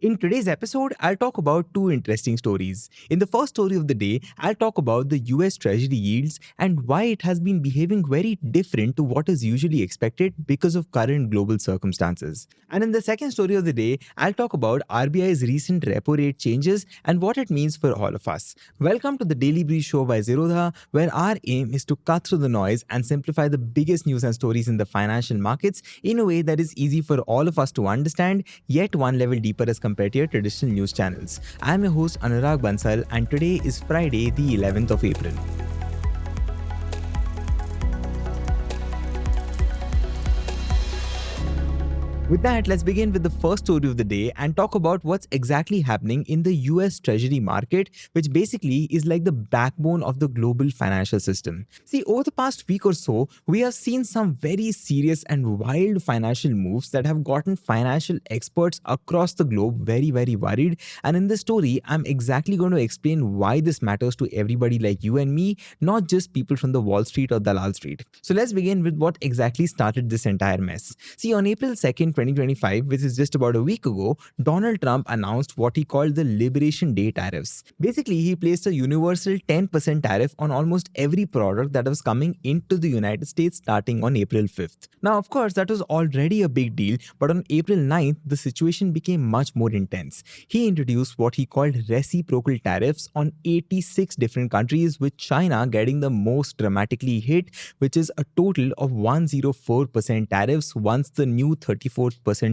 In today's episode, I'll talk about two interesting stories. In the first story of the day, I'll talk about the US Treasury yields and why it has been behaving very different to what is usually expected because of current global circumstances. And in the second story of the day, I'll talk about RBI's recent repo rate changes and what it means for all of us. Welcome to the Daily Breeze show by Zerodha, where our aim is to cut through the noise and simplify the biggest news and stories in the financial markets in a way that is easy for all of us to understand, yet one level deeper as compared to your traditional news channels. I'm your host Anurag Bansal, and today is Friday, the 11th of April. With that, let's begin with the first story of the day and talk about what's exactly happening in the US Treasury market, which basically is like the backbone of the global financial system. See, over the past week or so, we have seen some very serious and wild financial moves that have gotten financial experts across the globe very, very worried. And in this story, I'm exactly going to explain why this matters to everybody like you and me, not just people from the Wall Street or Dalal Street. So let's begin with what exactly started this entire mess. See, on April 2nd, 2025, which is just about a week ago, Donald Trump announced what he called the Liberation Day tariffs. Basically, he placed a universal 10% tariff on almost every product that was coming into the United States starting on April 5th. Now, of course, that was already a big deal, but on April 9th, the situation became much more intense. He introduced what he called reciprocal tariffs on 86 different countries, with China getting the most dramatically hit, which is a total of 104% tariffs once the new 34%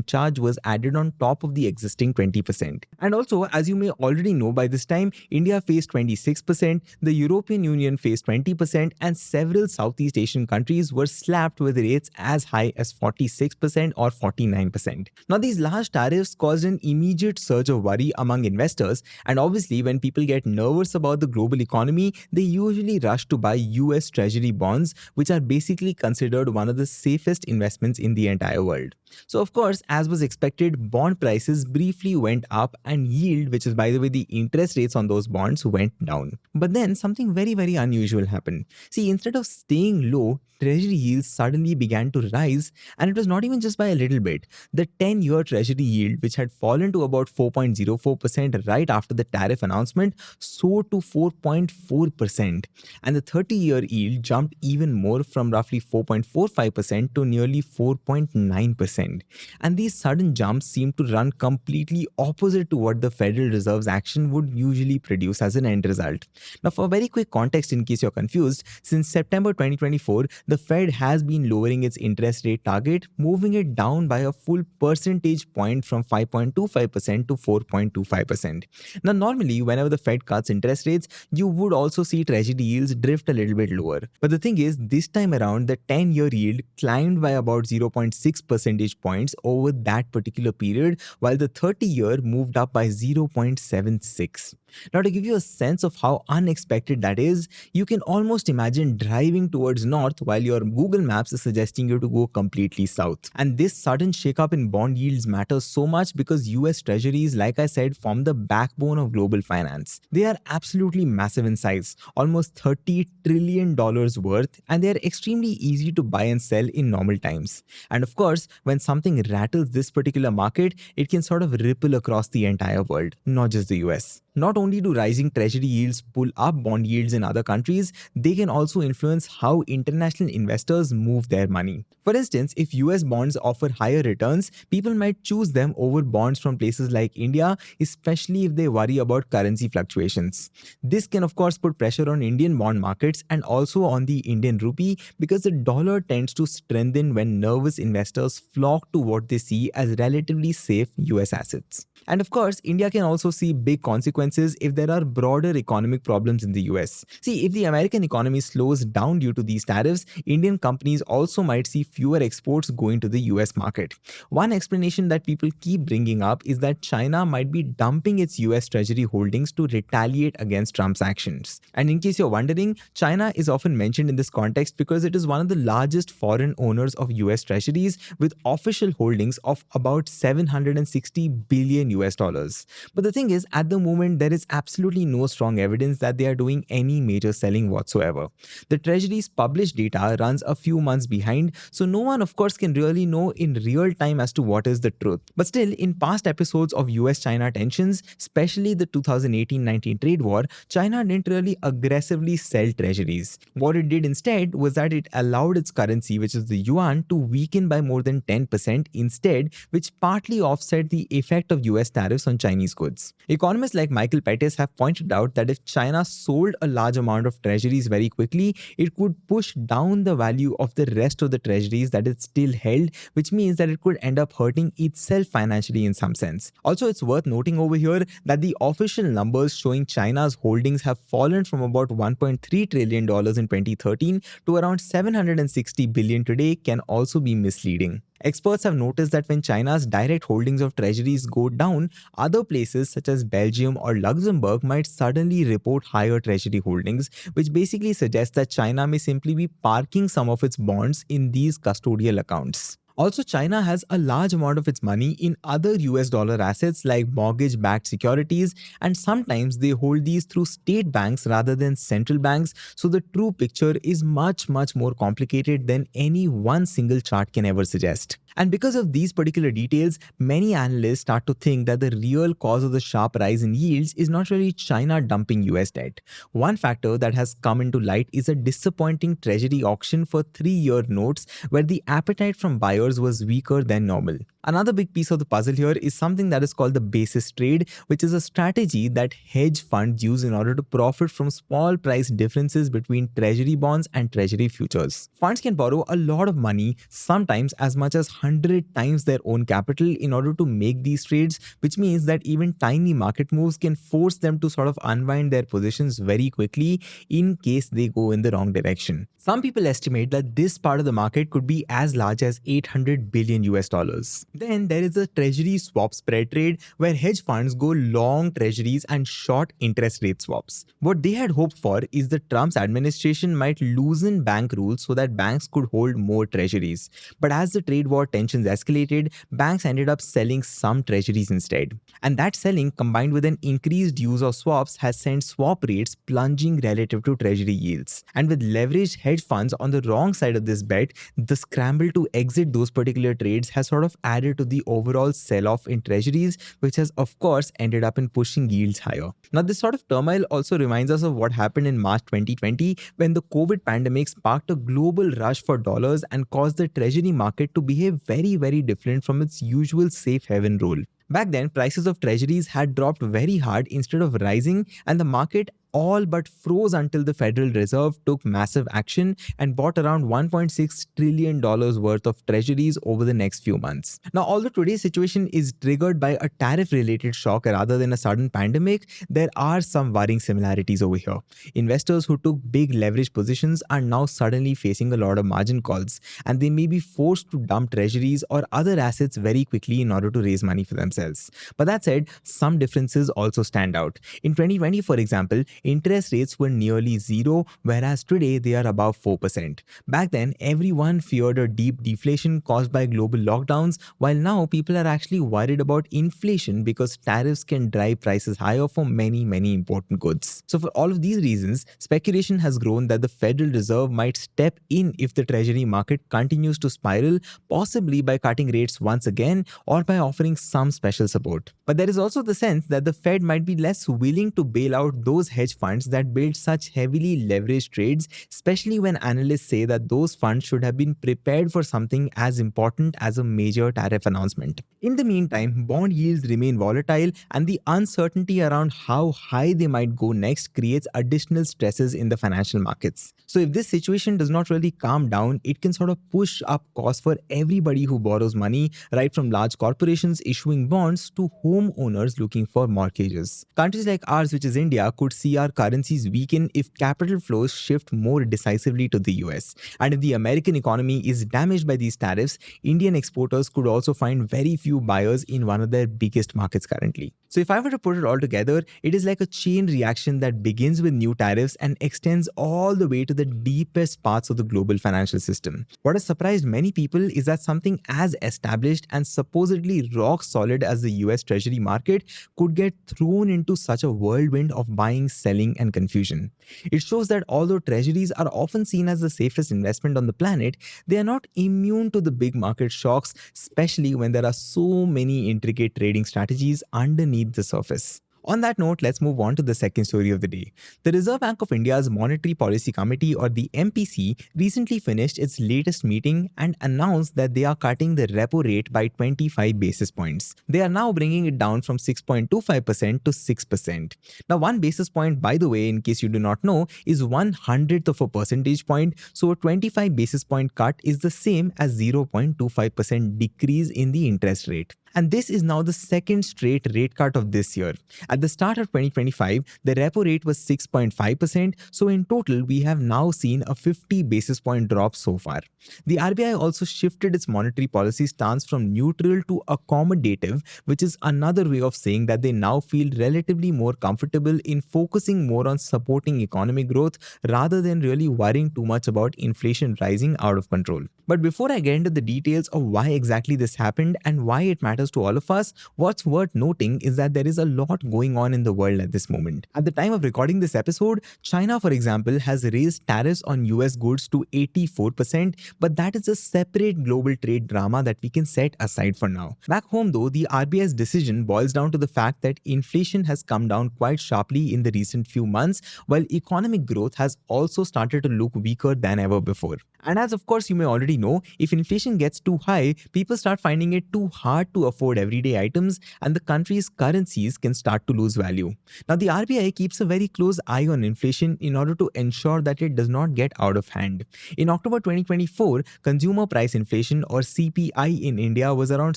charge was added on top of the existing 20%. And also, as you may already know by this time, India faced 26%, the European Union faced 20%, and several Southeast Asian countries were slapped with rates as high as 46% or 49%. Now, these large tariffs caused an immediate surge of worry among investors, and obviously, when people get nervous about the global economy, they usually rush to buy US Treasury bonds, which are basically considered one of the safest investments in the entire world. So, of course, as was expected, bond prices briefly went up and yield, which is by the way the interest rates on those bonds, went down. But then something very, very unusual happened. See, instead of staying low, Treasury yields suddenly began to rise, and it was not even just by a little bit. The 10-year Treasury yield, which had fallen to about 4.04% right after the tariff announcement, soared to 4.4%. And the 30-year yield jumped even more from roughly 4.45% to nearly 4.9%. And these sudden jumps seem to run completely opposite to what the Federal Reserve's action would usually produce as an end result. Now, for very quick context, in case you're confused, since September 2024, the Fed has been lowering its interest rate target, moving it down by a full percentage point from 5.25% to 4.25%. Now, normally, whenever the Fed cuts interest rates, you would also see Treasury yields drift a little bit lower. But the thing is, this time around, the 10-year yield climbed by about 0.6 percentage points over that particular period, while the 30-year moved up by 0.76. Now, to give you a sense of how unexpected that is, you can almost imagine driving towards north while your Google Maps is suggesting you to go completely south. And this sudden shakeup in bond yields matters so much because US Treasuries, like I said, form the backbone of global finance. They are absolutely massive in size, almost $30 trillion worth, and they are extremely easy to buy and sell in normal times. And of course, when something rattles this particular market, it can sort of ripple across the entire world, not just the US. Not only do rising treasury yields pull up bond yields in other countries, they can also influence how international investors move their money. For instance, if US bonds offer higher returns, people might choose them over bonds from places like India, especially if they worry about currency fluctuations. This can of course put pressure on Indian bond markets and also on the Indian rupee, because the dollar tends to strengthen when nervous investors flock to what they see as relatively safe US assets. And of course, India can also see big consequences if there are broader economic problems in the US. See, if the American economy slows down due to these tariffs, Indian companies also might see fewer exports going to the US market. One explanation that people keep bringing up is that China might be dumping its US Treasury holdings to retaliate against Trump's actions. And in case you're wondering, China is often mentioned in this context because it is one of the largest foreign owners of US Treasuries, with official holdings of about $760 billion US dollars. But the thing is, at the moment, there is absolutely no strong evidence that they are doing any major selling whatsoever. The Treasury's published data runs a few months behind, so no one, of course, can really know in real time as to what is the truth. But still, in past episodes of US-China tensions, especially the 2018-19 trade war, China didn't really aggressively sell treasuries. What it did instead was that it allowed its currency, which is the yuan, to weaken by more than 10% instead, which partly offset the effect of US tariffs on Chinese goods. Economists like Michael Pettis have pointed out that if China sold a large amount of treasuries very quickly, it could push down the value of the rest of the treasuries that it still held, which means that it could end up hurting itself financially in some sense. Also, it's worth noting over here that the official numbers showing China's holdings have fallen from about $1.3 trillion in 2013 to around $760 billion today can also be misleading. Experts have noticed that when China's direct holdings of treasuries go down, other places such as Belgium or Luxembourg might suddenly report higher treasury holdings, which basically suggests that China may simply be parking some of its bonds in these custodial accounts. Also, China has a large amount of its money in other US dollar assets like mortgage-backed securities, and sometimes they hold these through state banks rather than central banks, so the true picture is much more complicated than any one single chart can ever suggest. And because of these particular details, many analysts start to think that the real cause of the sharp rise in yields is not really China dumping US debt. One factor that has come into light is a disappointing treasury auction for 3-year notes where the appetite from buyers was weaker than normal. Another big piece of the puzzle here is something that is called the basis trade, which is a strategy that hedge funds use in order to profit from small price differences between treasury bonds and treasury futures. Funds can borrow a lot of money, sometimes as much as 100 times their own capital, in order to make these trades, which means that even tiny market moves can force them to sort of unwind their positions very quickly in case they go in the wrong direction. Some people estimate that this part of the market could be as large as 800 billion US dollars. Then there is a treasury swap spread trade where hedge funds go long treasuries and short interest rate swaps. What they had hoped for is that Trump's administration might loosen bank rules so that banks could hold more treasuries. But as the trade war tensions escalated, banks ended up selling some treasuries instead. And that selling, combined with an increased use of swaps, has sent swap rates plunging relative to treasury yields. And with leveraged hedge funds on the wrong side of this bet, the scramble to exit those particular trades has sort of added to the overall sell-off in treasuries, which has of course ended up in pushing yields higher. Now, this sort of turmoil also reminds us of what happened in March 2020 when the COVID pandemic sparked a global rush for dollars and caused the treasury market to behave very different from its usual safe haven role. Back then, prices of treasuries had dropped very hard instead of rising, and the market all but froze until the Federal Reserve took massive action and bought around $1.6 trillion worth of treasuries over the next few months. Now, although today's situation is triggered by a tariff-related shock rather than a sudden pandemic, there are some worrying similarities over here. Investors who took big leverage positions are now suddenly facing a lot of margin calls, and they may be forced to dump treasuries or other assets very quickly in order to raise money for themselves. But that said, some differences also stand out. In 2020, for example, interest rates were nearly zero, whereas today they are above 4%. Back then, everyone feared a deep deflation caused by global lockdowns, while now people are actually worried about inflation because tariffs can drive prices higher for many important goods. So for all of these reasons, speculation has grown that the Federal Reserve might step in if the treasury market continues to spiral, possibly by cutting rates once again or by offering some special support. But there is also the sense that the Fed might be less willing to bail out those hedge funds that build such heavily leveraged trades, especially when analysts say that those funds should have been prepared for something as important as a major tariff announcement. In the meantime, bond yields remain volatile, and the uncertainty around how high they might go next creates additional stresses in the financial markets. So if this situation does not really calm down, it can sort of push up costs for everybody who borrows money, right from large corporations issuing bonds to homeowners looking for mortgages. Countries like ours, which is India, could see see our currencies weaken if capital flows shift more decisively to the US. And if the American economy is damaged by these tariffs, Indian exporters could also find very few buyers in one of their biggest markets currently. So if I were to put it all together, it is like a chain reaction that begins with new tariffs and extends all the way to the deepest parts of the global financial system. What has surprised many people is that something as established and supposedly rock solid as the US Treasury market could get thrown into such a whirlwind of buying, selling, and confusion. It shows that although treasuries are often seen as the safest investment on the planet, they are not immune to the big market shocks, especially when there are so many intricate trading strategies underneath the surface. On that note, let's move on to the second story of the day. The Reserve Bank of India's Monetary Policy Committee, or the MPC, recently finished its latest meeting and announced that they are cutting the repo rate by 25 basis points. They are now bringing it down from 6.25% to 6%. Now, 1 basis point, by the way, in case you do not know, is 1/100th of a percentage point, so a 25 basis point cut is the same as 0.25% decrease in the interest rate. And this is now the second straight rate cut of this year. At the start of 2025, the repo rate was 6.5%, so in total, we have now seen a 50 basis point drop so far. The RBI also shifted its monetary policy stance from neutral to accommodative, which is another way of saying that they now feel relatively more comfortable in focusing more on supporting economic growth rather than really worrying too much about inflation rising out of control. But before I get into the details of why exactly this happened and why it matters to all of us, what's worth noting is that there is a lot going on in the world at this moment. At the time of recording this episode, China, for example, has raised tariffs on US goods to 84%, but that is a separate global trade drama that we can set aside for now. Back home though, the RBI's decision boils down to the fact that inflation has come down quite sharply in the recent few months, while economic growth has also started to look weaker than ever before. And as of course you may already know, if inflation gets too high, people start finding it too hard to afford everyday items and the country's currencies can start to lose value. Now the RBI keeps a very close eye on inflation in order to ensure that it does not get out of hand. In October 2024, consumer price inflation or CPI in India was around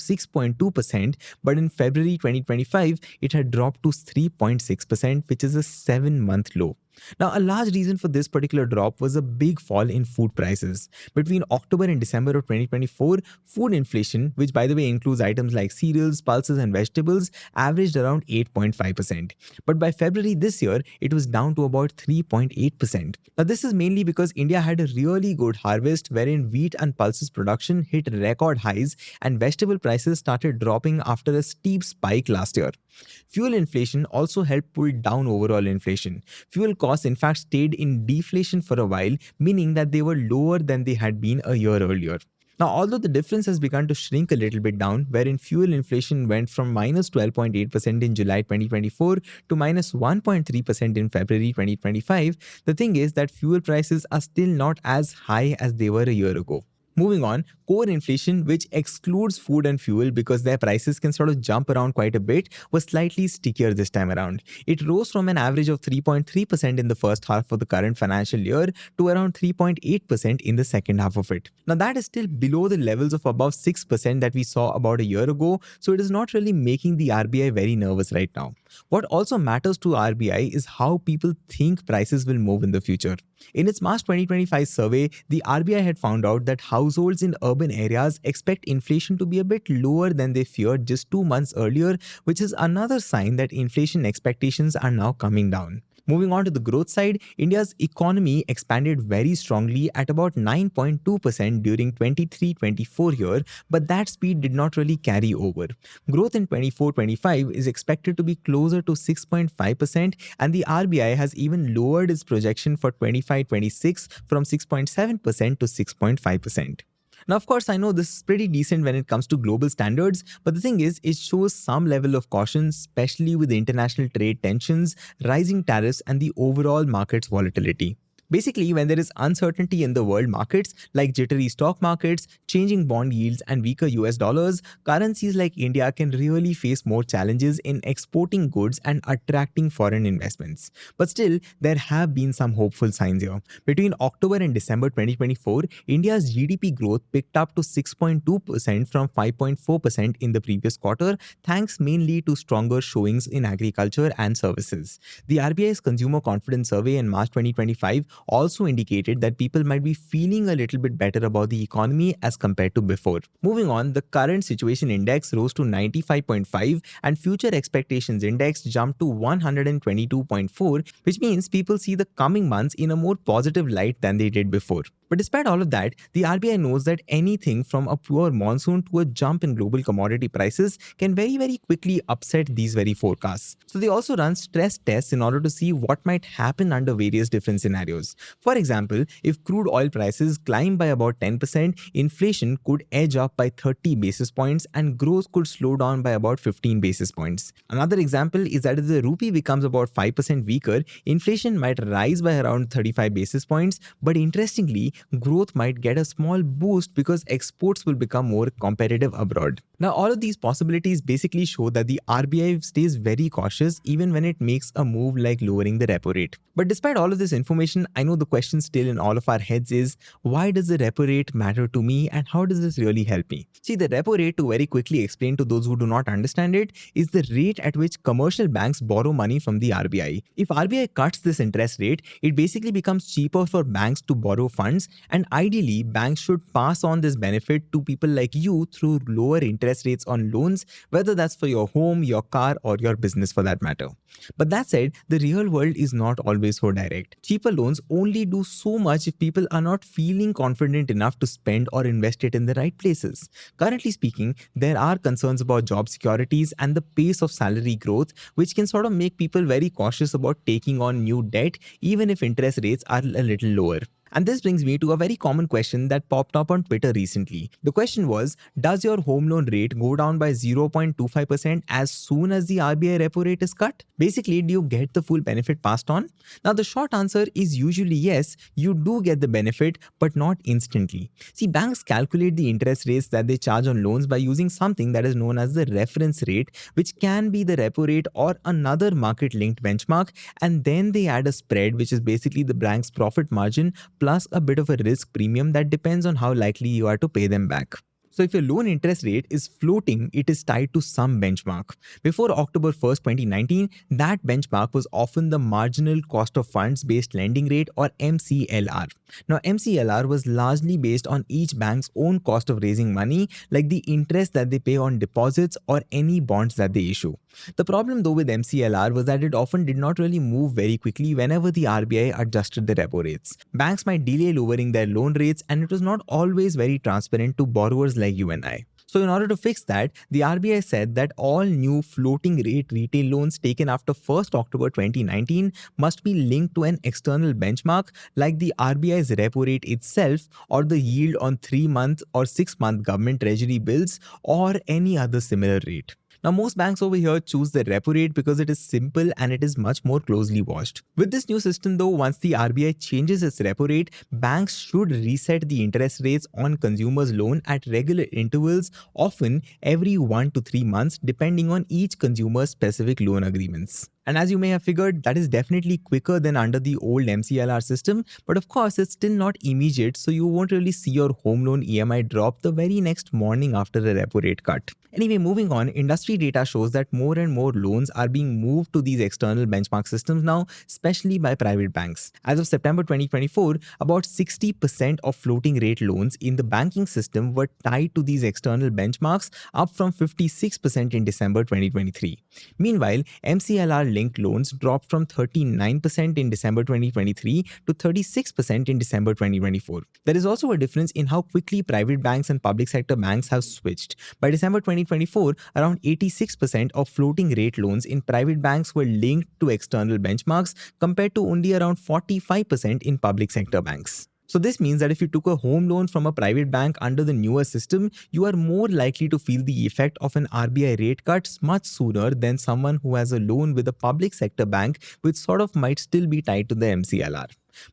6.2%, but in February 2025, it had dropped to 3.6%, which is a 7-month low. Now, a large reason for this particular drop was a big fall in food prices. Between October and December of 2024, food inflation, which by the way includes items like cereals, pulses, and vegetables, averaged around 8.5%. But by February this year, it was down to about 3.8%. Now, this is mainly because India had a really good harvest wherein wheat and pulses production hit record highs and vegetable prices started dropping after a steep spike last year. Fuel inflation also helped pull down overall inflation. Fuel costs in fact stayed in deflation for a while, meaning that they were lower than they had been a year earlier. Now, although the difference has begun to shrink a little bit down, wherein fuel inflation went from minus 12.8% in July 2024 to minus 1.3% in February 2025, the thing is that fuel prices are still not as high as they were a year ago. Moving on, core inflation, which excludes food and fuel because their prices can sort of jump around quite a bit, was slightly stickier this time around. It rose from an average of 3.3% in the first half of the current financial year to around 3.8% in the second half of it. Now that is still below the levels of above 6% that we saw about a year ago, so it is not really making the RBI very nervous right now. What also matters to RBI is how people think prices will move in the future. In its March 2025 survey, the RBI had found out that households in urban areas expect inflation to be a bit lower than they feared just 2 months earlier, which is another sign that inflation expectations are now coming down. Moving on to the growth side, India's economy expanded very strongly at about 9.2% during 23-24 year, but that speed did not really carry over. Growth in 24-25 is expected to be closer to 6.5%, and the RBI has even lowered its projection for 25-26 from 6.7% to 6.5%. Now, of course, I know this is pretty decent when it comes to global standards, but the thing is, it shows some level of caution, especially with international trade tensions, rising tariffs, and the overall market's volatility. Basically, when there is uncertainty in the world markets like jittery stock markets, changing bond yields, and weaker US dollars, currencies like India can really face more challenges in exporting goods and attracting foreign investments. But still, there have been some hopeful signs here. Between October and December 2024, India's GDP growth picked up to 6.2% from 5.4% in the previous quarter, thanks mainly to stronger showings in agriculture and services. The RBI's Consumer Confidence Survey in March 2025 also indicated that people might be feeling a little bit better about the economy as compared to before. Moving on, the current situation index rose to 95.5 and future expectations index jumped to 122.4, which means people see the coming months in a more positive light than they did before. But despite all of that, the RBI knows that anything from a poor monsoon to a jump in global commodity prices can very quickly upset these very forecasts. So they also run stress tests in order to see what might happen under various different scenarios. For example, if crude oil prices climb by about 10%, inflation could edge up by 30 basis points and growth could slow down by about 15 basis points. Another example is that if the rupee becomes about 5% weaker, inflation might rise by around 35 basis points, but interestingly, growth might get a small boost because exports will become more competitive abroad. Now, all of these possibilities basically show that the RBI stays very cautious even when it makes a move like lowering the repo rate. But despite all of this information, I know the question still in all of our heads is, why does the repo rate matter to me and how does this really help me? See, the repo rate, to very quickly explain to those who do not understand it, is the rate at which commercial banks borrow money from the RBI. If RBI cuts this interest rate, it basically becomes cheaper for banks to borrow funds, and ideally, banks should pass on this benefit to people like you through lower interest rates on loans, whether that's for your home, your car, or your business for that matter. But that said, the real world is not always so direct. Cheaper loans only do so much if people are not feeling confident enough to spend or invest it in the right places. Currently speaking, there are concerns about job securities and the pace of salary growth, which can sort of make people very cautious about taking on new debt, even if interest rates are a little lower. And this brings me to a very common question that popped up on Twitter recently. The question was, does your home loan rate go down by 0.25% as soon as the RBI repo rate is cut? Basically, do you get the full benefit passed on? Now, the short answer is usually yes, you do get the benefit, but not instantly. See, banks calculate the interest rates that they charge on loans by using something that is known as the reference rate, which can be the repo rate or another market-linked benchmark, and then they add a spread, which is basically the bank's profit margin plus a bit of a risk premium that depends on how likely you are to pay them back. So if your loan interest rate is floating, it is tied to some benchmark. Before October 1st, 2019, that benchmark was often the marginal cost of funds based lending rate, or MCLR. Now, MCLR was largely based on each bank's own cost of raising money, like the interest that they pay on deposits or any bonds that they issue. The problem though with MCLR was that it often did not really move very quickly whenever the RBI adjusted the repo rates. Banks might delay lowering their loan rates, and it was not always very transparent to borrowers like you and I. So in order to fix that, the RBI said that all new floating rate retail loans taken after 1st October 2019 must be linked to an external benchmark like the RBI's repo rate itself, or the yield on 3-month or 6-month government treasury bills, or any other similar rate. Now, most banks over here choose the repo rate because it is simple and it is much more closely watched. With this new system though, once the RBI changes its repo rate, banks should reset the interest rates on consumers' loan at regular intervals, often every 1 to 3 months, depending on each consumer's specific loan agreements. And as you may have figured, that is definitely quicker than under the old MCLR system, but of course it's still not immediate, so you won't really see your home loan EMI drop the very next morning after the repo rate cut. Anyway, moving on, industry data shows that more and more loans are being moved to these external benchmark systems now, especially by private banks. As of September 2024, about 60% of floating rate loans in the banking system were tied to these external benchmarks, up from 56% in December 2023. Meanwhile, MCLR linked loans dropped from 39% in December 2023 to 36% in December 2024. There is also a difference in how quickly private banks and public sector banks have switched. By December 2024, around 86% of floating rate loans in private banks were linked to external benchmarks, compared to only around 45% in public sector banks. So this means that if you took a home loan from a private bank under the newer system, you are more likely to feel the effect of an RBI rate cut much sooner than someone who has a loan with a public sector bank, which sort of might still be tied to the MCLR.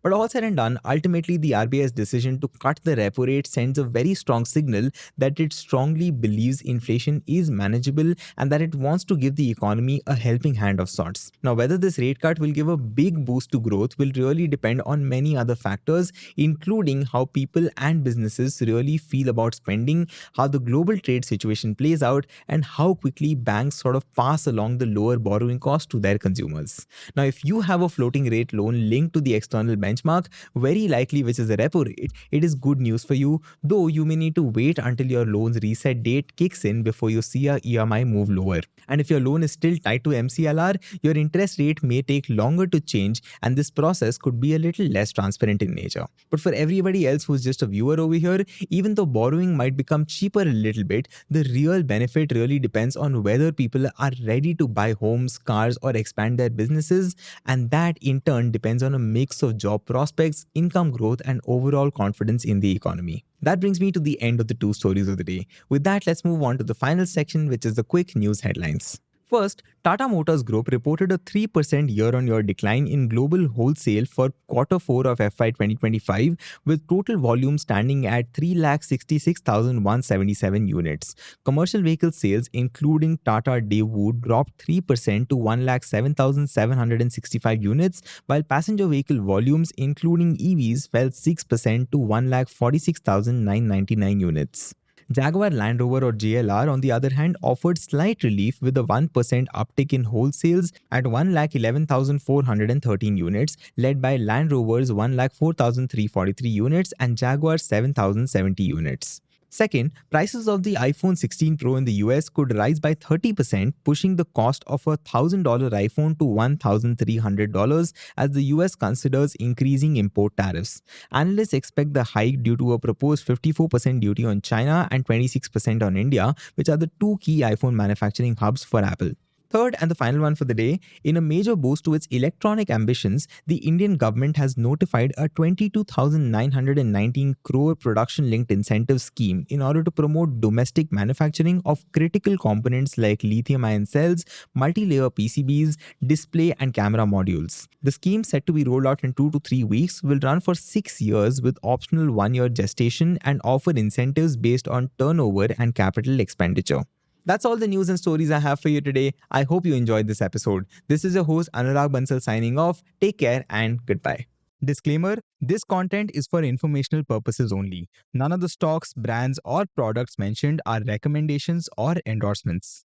But all said and done, ultimately the RBI's decision to cut the repo rate sends a very strong signal that it strongly believes inflation is manageable and that it wants to give the economy a helping hand of sorts. Now, whether this rate cut will give a big boost to growth will really depend on many other factors, including how people and businesses really feel about spending, how the global trade situation plays out, and how quickly banks sort of pass along the lower borrowing cost to their consumers. Now, if you have a floating rate loan linked to the external benchmark, very likely which is the repo rate, it is good news for you, though you may need to wait until your loan's reset date kicks in before you see a EMI move lower. And if your loan is still tied to MCLR, your interest rate may take longer to change, and this process could be a little less transparent in nature. But for everybody else who's just a viewer over here, even though borrowing might become cheaper a little bit, the real benefit really depends on whether people are ready to buy homes, cars, or expand their businesses, and that in turn depends on a mix of job prospects, income growth, and overall confidence in the economy. That brings me to the end of the two stories of the day. With that, let's move on to the final section, which is the quick news headlines. First, Tata Motors Group reported a 3% year-on-year decline in global wholesale for Q4 of FY 2025, with total volume standing at 366,177 units. Commercial vehicle sales, including Tata Daewoo, dropped 3% to 107,765 units, while passenger vehicle volumes, including EVs, fell 6% to 146,999 units. Jaguar Land Rover or JLR, on the other hand, offered slight relief with a 1% uptick in wholesales at 111,413 units, led by Land Rover's 104,343 units and Jaguar's 7,070 units. Second, prices of the iPhone 16 Pro in the US could rise by 30%, pushing the cost of a $1,000 iPhone to $1,300 as the US considers increasing import tariffs. Analysts expect the hike due to a proposed 54% duty on China and 26% on India, which are the two key iPhone manufacturing hubs for Apple. Third and the final one for the day, in a major boost to its electronic ambitions, the Indian government has notified a 22,919 crore production-linked incentive scheme in order to promote domestic manufacturing of critical components like lithium-ion cells, multi-layer PCBs, display and camera modules. The scheme, set to be rolled out in 2 to 3 weeks, will run for 6 years with optional 1-year gestation and offer incentives based on turnover and capital expenditure. That's all the news and stories I have for you today. I hope you enjoyed this episode. This is your host Anurag Bansal signing off. Take care and goodbye. Disclaimer: this content is for informational purposes only. None of the stocks, brands, or products mentioned are recommendations or endorsements.